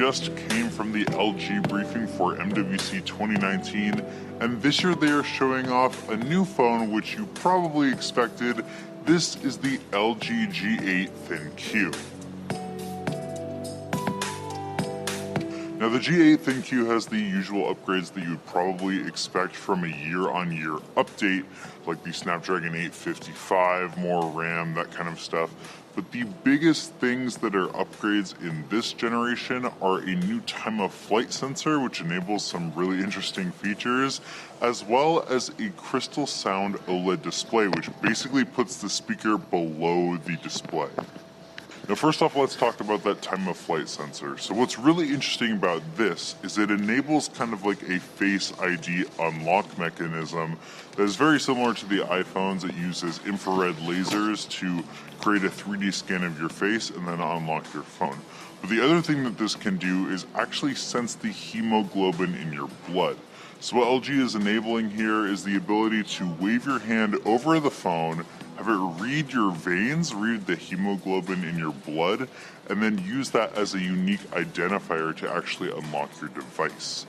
just came from the LG briefing for MWC 2019, and this year they are showing off a new phone which you probably expected. This is the LG G8 ThinQ. Now the G8 ThinQ has the usual upgrades that you would probably expect from a year-on-year update, like the Snapdragon 855, more RAM, that kind of stuff. But the biggest things that are upgrades in this generation are a new time of flight sensor, which enables some really interesting features, as well as a crystal sound OLED display, which basically puts the speaker below the display. Now first off, let's talk about that time of flight sensor. So what's really interesting about this is it enables kind of like a Face ID unlock mechanism that is very similar to the iPhones. It uses infrared lasers to create a 3D scan of your face and then unlock your phone. But the other thing that this can do is actually sense the hemoglobin in your blood. So what LG is enabling here is the ability to wave your hand over the phone, have it read your veins, read the hemoglobin in your blood, and then use that as a unique identifier to actually unlock your device.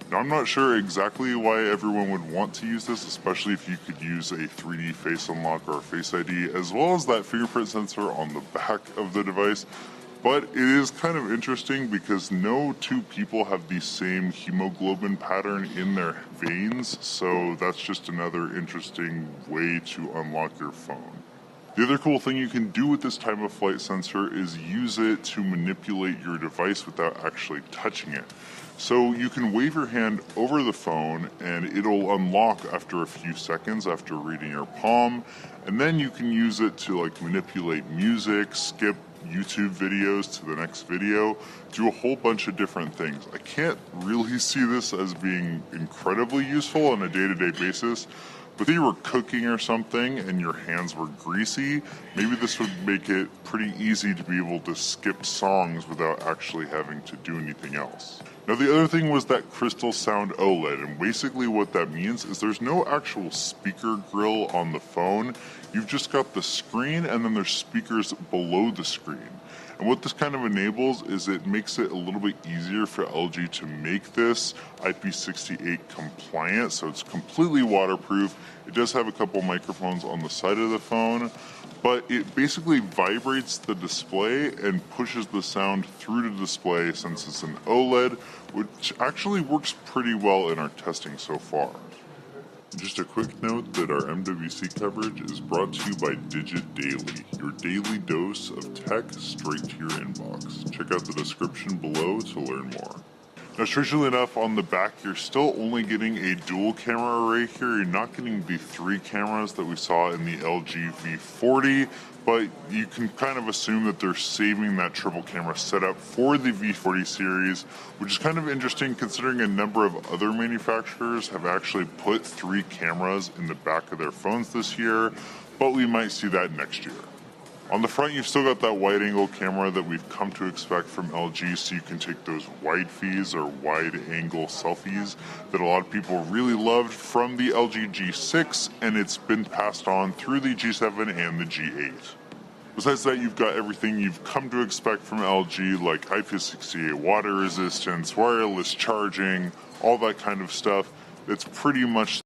Now I'm not sure exactly why everyone would want to use this, especially if you could use a 3D face unlock or Face ID, as well as that fingerprint sensor on the back of the device. But it is kind of interesting because no two people have the same hemoglobin pattern in their veins, so that's just another interesting way to unlock your phone. The other cool thing you can do with this time of flight sensor is use it to manipulate your device without actually touching it. So you can wave your hand over the phone and it'll unlock after a few seconds after reading your palm, and then you can use it to like manipulate music, skip YouTube videos to the next video, do a whole bunch of different things. I can't really see this as being incredibly useful on a day-to-day basis, but if you were cooking or something and your hands were greasy, maybe this would make it pretty easy to be able to skip songs without actually having to do anything else. Now the other thing was that crystal sound OLED, and basically what that means is there's no actual speaker grill on the phone. You've just got the screen and then there's speakers below the screen. And what this kind of enables is it makes it a little bit easier for LG to make this IP68 compliant, so it's completely waterproof. It does have a couple microphones on the side of the phone, but it basically vibrates the display and pushes the sound through the display since it's an OLED, which actually works pretty well in our testing so far. Just a quick note that our MWC coverage is brought to you by Digit Daily, your daily dose of tech straight to your inbox. Check out the description below to learn more. Now, strangely enough, on the back, you're still only getting a dual camera array here. You're not getting the 3 cameras that we saw in the LG V40, but you can kind of assume that they're saving that triple camera setup for the V40 series, which is kind of interesting considering a number of other manufacturers have actually put 3 cameras in the back of their phones this year, but we might see that next year. On the front, you've still got that wide-angle camera that we've come to expect from LG, so you can take those wide fees or wide-angle selfies that a lot of people really loved from the LG G6, and it's been passed on through the G7 and the G8. Besides that, you've got everything you've come to expect from LG, like IP68 water resistance, wireless charging, all that kind of stuff. It's pretty much